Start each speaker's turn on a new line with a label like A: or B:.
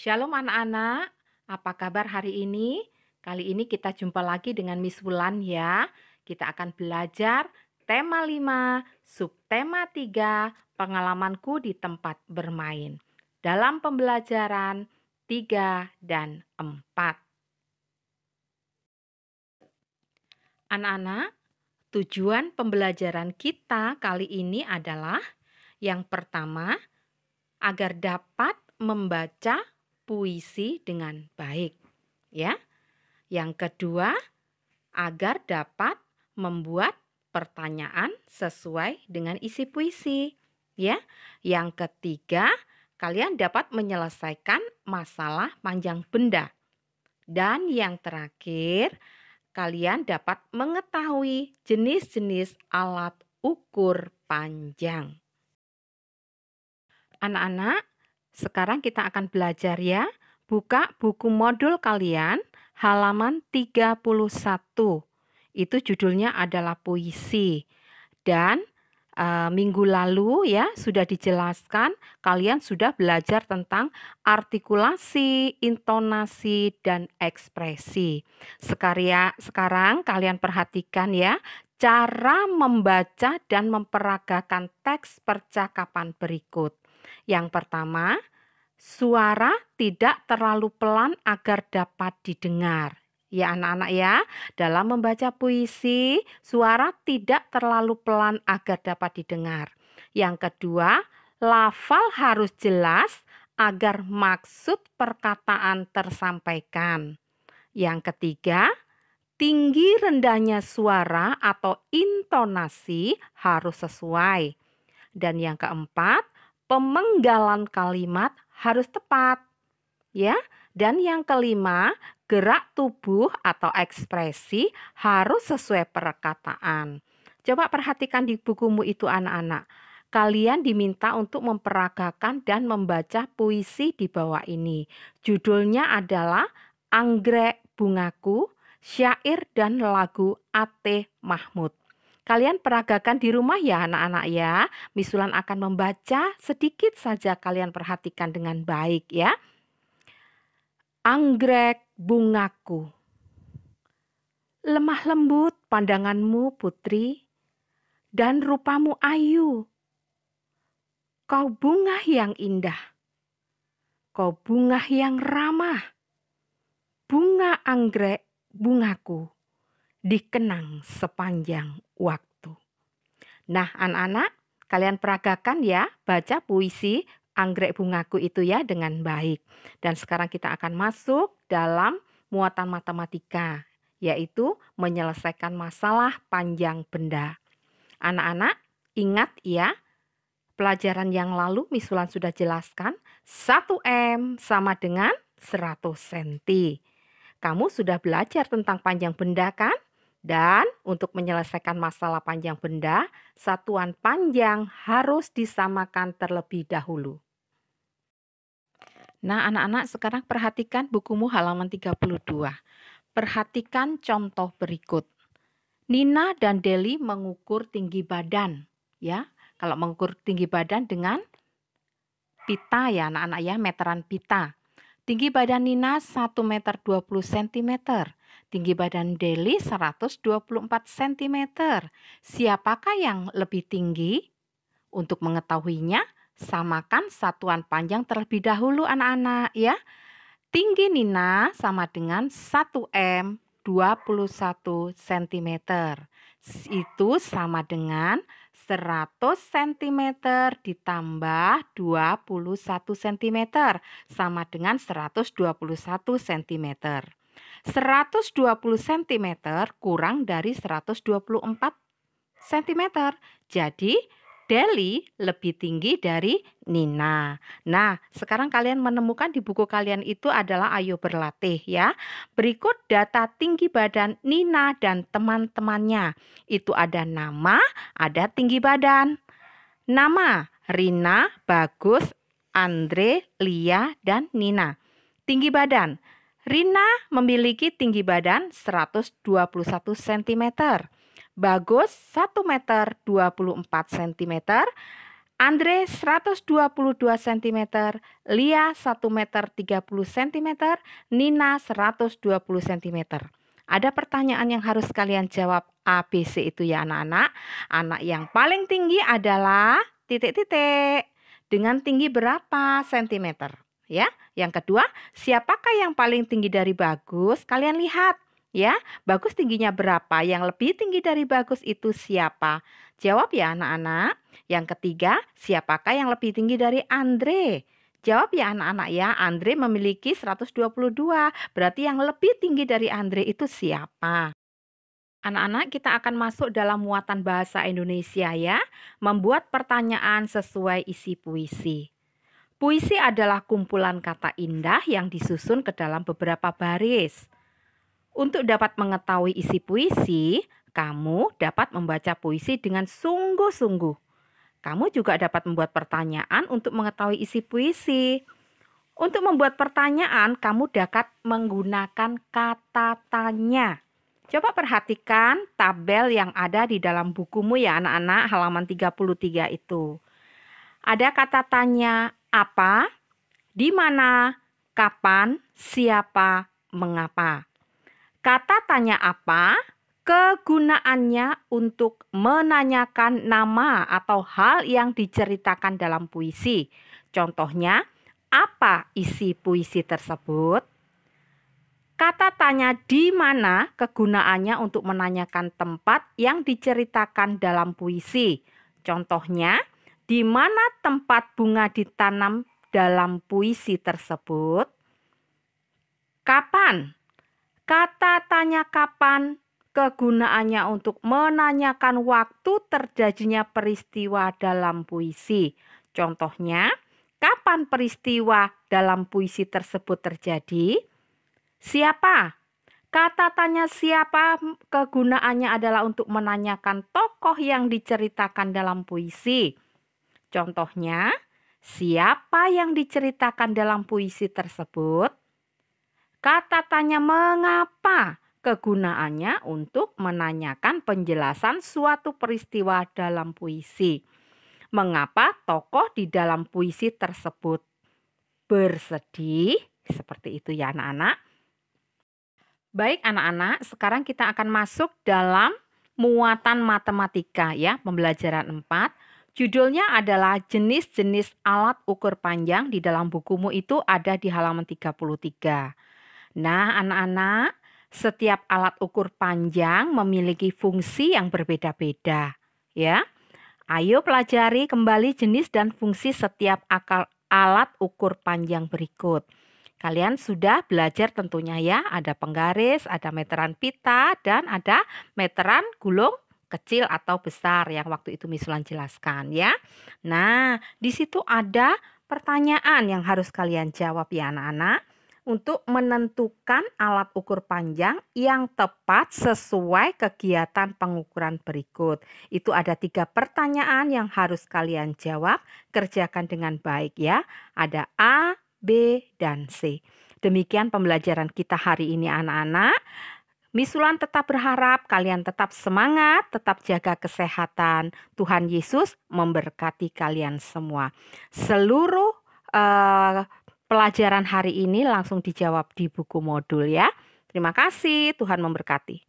A: Shalom anak-anak, apa kabar hari ini? Kali ini kita jumpa lagi dengan Miss Wulan ya. Kita akan belajar tema 5, subtema 3, pengalamanku di tempat bermain. Dalam pembelajaran 3 dan 4. Anak-anak, tujuan pembelajaran kita kali ini adalah yang pertama, agar dapat membaca puisi dengan baik, ya. Yang kedua, agar dapat membuat pertanyaan sesuai dengan isi puisi, ya. Yang ketiga, kalian dapat menyelesaikan masalah panjang benda. Dan yang terakhir, kalian dapat mengetahui jenis-jenis alat ukur panjang. Anak-anak, sekarang kita akan belajar ya. Buka buku modul kalian halaman 31. Itu judulnya adalah puisi. Dan minggu lalu ya sudah dijelaskan, kalian sudah belajar tentang artikulasi, intonasi, dan ekspresi. Sekarang kalian perhatikan ya, cara membaca dan memperagakan teks percakapan berikut. Yang pertama, suara tidak terlalu pelan agar dapat didengar. Ya anak-anak ya, dalam membaca puisi, suara tidak terlalu pelan agar dapat didengar. Yang kedua, lafal harus jelas agar maksud perkataan tersampaikan. Yang ketiga, tinggi rendahnya suara atau intonasi harus sesuai. Dan yang keempat, pemenggalan kalimat harus tepat. Ya, dan yang kelima, gerak tubuh atau ekspresi harus sesuai perkataan. Coba perhatikan di bukumu itu anak-anak. Kalian diminta untuk memperagakan dan membaca puisi di bawah ini. Judulnya adalah Anggrek Bungaku, Syair dan Lagu A.T. Mahmud. Kalian peragakan di rumah ya anak-anak ya. Miss Wulan akan membaca sedikit saja, kalian perhatikan dengan baik ya. Anggrek bungaku, lemah lembut pandanganmu putri, dan rupamu ayu. Kau bunga yang indah, kau bunga yang ramah, bunga anggrek bungaku, dikenang sepanjang waktu. Nah anak-anak, kalian peragakan ya, baca puisi Anggrek Bungaku itu ya dengan baik. Dan sekarang kita akan masuk dalam muatan matematika, yaitu menyelesaikan masalah panjang benda. Anak-anak ingat ya, pelajaran yang lalu Miss Wulan sudah jelaskan 1M sama dengan 100 cm. Kamu sudah belajar tentang panjang benda kan? Dan untuk menyelesaikan masalah panjang benda, satuan panjang harus disamakan terlebih dahulu. Nah anak-anak sekarang perhatikan bukumu halaman 32. Perhatikan contoh berikut. Nina dan Deli mengukur tinggi badan. Ya, kalau mengukur tinggi badan dengan pita ya anak-anak ya, meteran pita. Tinggi badan Nina 1,20 meter. Tinggi badan Deli 124 cm. Siapakah yang lebih tinggi? Untuk mengetahuinya, samakan satuan panjang terlebih dahulu anak-anak ya. Tinggi Nina sama dengan 1M 21 cm. Itu sama dengan 100 cm ditambah 21 cm sama dengan 121 cm. 120 cm kurang dari 124 cm. Jadi Deli lebih tinggi dari Nina. Nah, sekarang kalian menemukan di buku kalian itu adalah Ayo Berlatih ya. Berikut data tinggi badan Nina dan teman-temannya. Itu ada nama, ada tinggi badan. Nama Rina, Bagus, Andre, Lia, dan Nina. Tinggi badan. Rina memiliki tinggi badan 121 cm. Bagus 1,24 meter. Andre 122 cm, Lia 1 meter 30 cm, Nina 120 cm. Ada pertanyaan yang harus kalian jawab ABC itu ya anak-anak. Anak yang paling tinggi adalah titik-titik. Dengan tinggi berapa sentimeter? Ya. Yang kedua, siapakah yang paling tinggi dari Bagus? Kalian lihat ya, Bagus tingginya berapa? Yang lebih tinggi dari Bagus itu siapa? Jawab ya anak-anak. Yang ketiga, siapakah yang lebih tinggi dari Andre? Jawab ya anak-anak ya, Andre memiliki 122. Berarti yang lebih tinggi dari Andre itu siapa? Anak-anak, kita akan masuk dalam muatan bahasa Indonesia ya. Membuat pertanyaan sesuai isi puisi. Puisi adalah kumpulan kata indah yang disusun ke dalam beberapa baris. Untuk dapat mengetahui isi puisi, kamu dapat membaca puisi dengan sungguh-sungguh. Kamu juga dapat membuat pertanyaan untuk mengetahui isi puisi. Untuk membuat pertanyaan, kamu dapat menggunakan kata tanya. Coba perhatikan tabel yang ada di dalam bukumu ya anak-anak, halaman 33 itu. Ada kata tanya apa, di mana, kapan, siapa, mengapa. Kata tanya apa? Kegunaannya untuk menanyakan nama atau hal yang diceritakan dalam puisi. Contohnya, apa isi puisi tersebut? Kata tanya di mana kegunaannya untuk menanyakan tempat yang diceritakan dalam puisi. Contohnya, di mana tempat bunga ditanam dalam puisi tersebut? Kapan? Kata tanya kapan kegunaannya untuk menanyakan waktu terjadinya peristiwa dalam puisi. Contohnya, kapan peristiwa dalam puisi tersebut terjadi? Siapa? Kata tanya siapa kegunaannya adalah untuk menanyakan tokoh yang diceritakan dalam puisi. Contohnya, siapa yang diceritakan dalam puisi tersebut? Kata tanya mengapa kegunaannya untuk menanyakan penjelasan suatu peristiwa dalam puisi. Mengapa tokoh di dalam puisi tersebut bersedih? Seperti itu ya anak-anak. Baik anak-anak, sekarang kita akan masuk dalam muatan matematika ya, pembelajaran 4. Judulnya adalah jenis-jenis alat ukur panjang. Di dalam bukumu itu ada di halaman 33. Nah, anak-anak, setiap alat ukur panjang memiliki fungsi yang berbeda-beda, ya. Ayo pelajari kembali jenis dan fungsi setiap alat ukur panjang berikut. Kalian sudah belajar tentunya ya, ada penggaris, ada meteran pita, dan ada meteran gulung kecil atau besar yang waktu itu Miss Ulan jelaskan ya. Nah, di situ ada pertanyaan yang harus kalian jawab ya anak-anak. Untuk menentukan alat ukur panjang yang tepat sesuai kegiatan pengukuran berikut. Itu ada 3 pertanyaan yang harus kalian jawab, kerjakan dengan baik ya. Ada A, B, dan C. Demikian pembelajaran kita hari ini anak-anak. Miss Ulan tetap berharap kalian tetap semangat, tetap jaga kesehatan. Tuhan Yesus memberkati kalian semua. Seluruh pelajaran hari ini langsung dijawab di buku modul ya. Terima kasih, Tuhan memberkati.